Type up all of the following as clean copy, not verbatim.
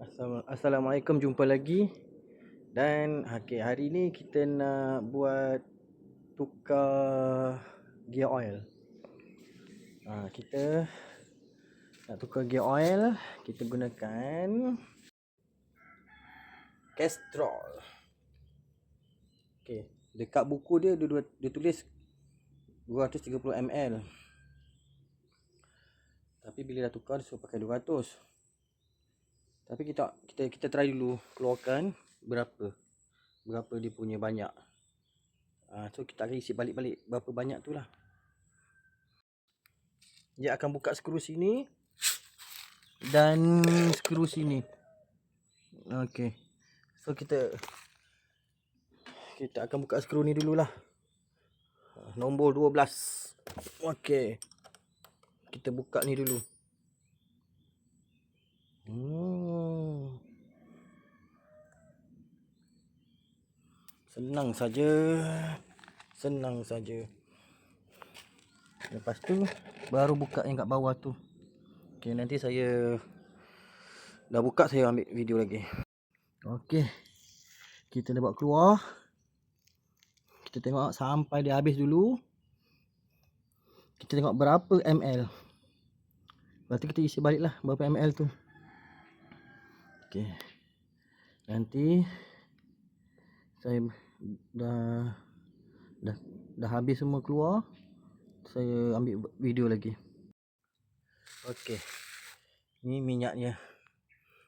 Assalamualaikum, jumpa lagi. Dan hari ni kita nak buat tukar gear oil. Kita nak tukar gear oil, kita gunakan Castrol. Okey, dekat buku dia tulis 230 ml. Tapi bila dah tukar dia suruh pakai 200. Tapi kita try dulu keluarkan berapa dia punya banyak. So kita akan isi balik-balik berapa banyak tu lah. Dia akan buka skru sini dan skru sini. Okey. So kita akan buka skru ni dululah. Nombor 12. Okey. Kita buka ni dulu. Senang saja. Lepas tu baru buka yang kat bawah tu. Okey, nanti saya dah buka, saya ambil video lagi. Okey, kita dah buat keluar. Kita tengok sampai dia habis dulu. Kita tengok berapa ml. Lepas tu kita isi balik lah berapa ml tu. Okey, nanti saya dah habis semua keluar, saya ambil video lagi. Okey, ni minyaknya.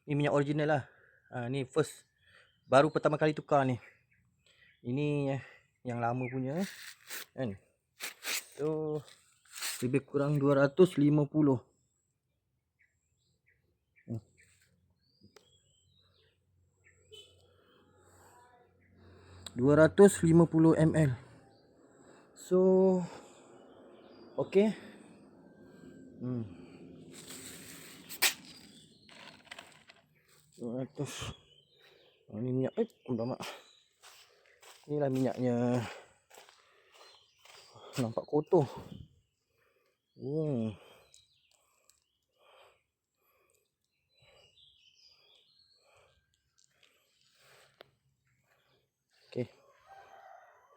Ni minyak original lah. Ni baru pertama kali tukar ni. Ini yang lama punya kan. So lebih kurang 250 ml. So okey. Ini minyak inilah minyaknya. Nampak kotor. Okey.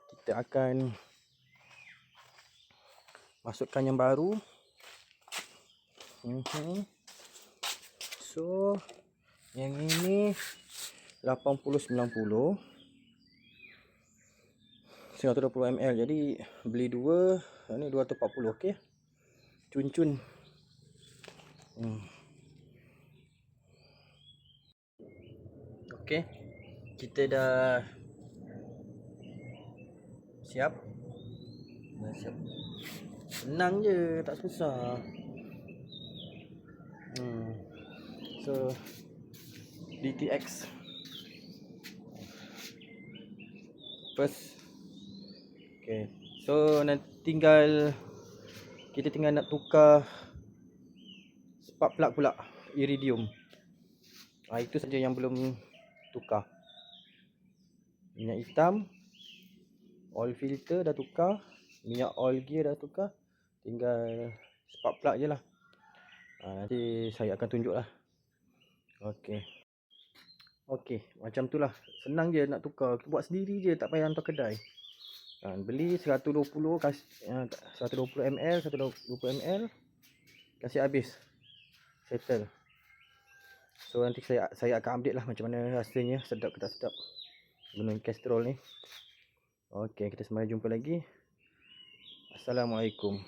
Kita akan masukkan yang baru. So yang ini 80-90 120 ml. Jadi beli dua, ni 240. okey. Cun. Okey. Kita dah siap. Senang je, tak susah. So DTX first. Okay, so nanti kita tinggal nak tukar spark plug pula, iridium. Itu saja yang belum tukar. Minyak hitam, oil filter dah tukar, minyak oil gear dah tukar, tinggal spark plug je lah. Nanti saya akan tunjuk lah. Okey, macam tu lah. Senang je nak tukar. Kita buat sendiri je, tak payah hantar kedai. Beli 120 ml, 120 ml, kasih habis, settle. So nanti saya akan update lah macam mana rasanya, sedap ke tak sedap guna Castrol ni. Okey, kita sembari jumpa lagi. Assalamualaikum.